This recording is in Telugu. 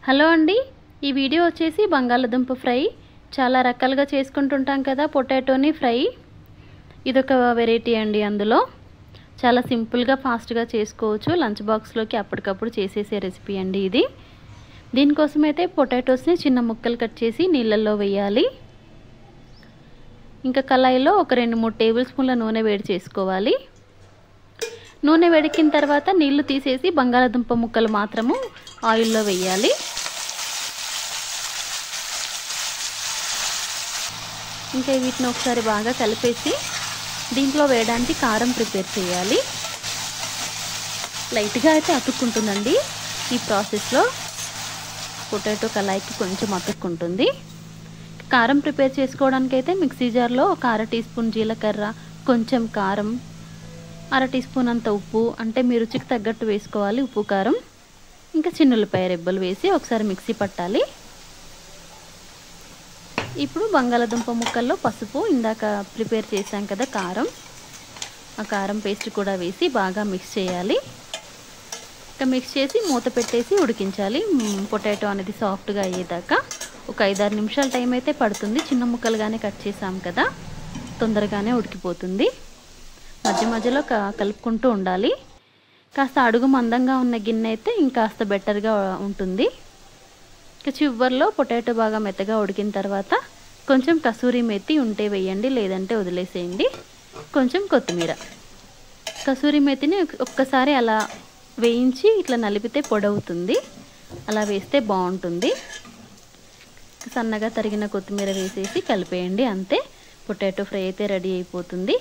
హలో అండి, ఈ వీడియో వచ్చేసి బంగాళదుంప ఫ్రై. చాలా రకాలుగా చేసుకుంటుంటాం కదా పొటాటోని ఫ్రై. ఇదొక వెరైటీ అండి. అందులో చాలా సింపుల్గా ఫాస్ట్గా చేసుకోవచ్చు. లంచ్ బాక్స్లోకి అప్పటికప్పుడు చేసేసే రెసిపీ అండి ఇది. దీనికోసం అయితే పొటాటోస్ని చిన్న ముక్కలు కట్ చేసి నీళ్ళల్లో వేయాలి. ఇంకా కళాయిలో ఒక 2-3 టేబుల్ స్పూన్ల నూనె వేడి చేసుకోవాలి. నూనె వేడెక్కిన తర్వాత నీళ్లు తీసేసి బంగాళదుంప ముక్కలు మాత్రము ఆయిల్లో వేయాలి. ఇంకా వీటిని ఒకసారి బాగా కలిపేసి దీంట్లో వేయడానికి కారం ప్రిపేర్ చేయాలి. లైట్గా అయితే అతుక్కుంటుందండి. ఈ ప్రాసెస్లో పొటాటో కళాయికి కొంచెం అతుక్కుంటుంది. కారం ప్రిపేర్ చేసుకోవడానికి అయితే మిక్సీ జార్లో ఒక 1/2 టీ స్పూన్ జీలకర్ర, కొంచెం కారం, 1/2 టీ స్పూన్ అంత ఉప్పు, అంటే మీ రుచికి తగ్గట్టు వేసుకోవాలి ఉప్పు కారం, ఇంకా చిన్నుల్లిపాయ రెబ్బలు వేసి ఒకసారి మిక్సీ పట్టాలి. ఇప్పుడు బంగాళదుంప ముక్కల్లో పసుపు, ఇందాక ప్రిపేర్ చేసాం కదా కారం, ఆ కారం పేస్ట్ కూడా వేసి బాగా మిక్స్ చేయాలి. ఇంకా మిక్స్ చేసి మూత పెట్టేసి ఉడికించాలి. పొటాటో అనేది సాఫ్ట్గా అయ్యేదాకా ఒక 5-6 నిమిషాల టైం అయితే పడుతుంది. చిన్న ముక్కలుగానే కట్ చేసాం కదా, తొందరగానే ఉడికిపోతుంది. మధ్య మధ్యలో కలుపుకుంటూ ఉండాలి. కాస్త అడుగు మందంగా ఉన్న గిన్నె అయితే ఇంకాస్త బెటర్గా ఉంటుంది. ఇక చివర్లో పొటాటో బాగా మెత్తగా ఉడికిన తర్వాత కొంచెం కసూరి మెతి ఉంటే వేయండి, లేదంటే వదిలేసేయండి. కొంచెం కొత్తిమీర, కసూరి మెతిని ఒక్కసారి అలా వేయించి ఇట్లా నలిపితే పొడవుతుంది. అలా వేస్తే బాగుంటుంది. సన్నగా తరిగిన కొత్తిమీర వేసేసి కలిపేయండి. అంతే, పొటాటో ఫ్రై అయితే రెడీ అయిపోతుంది.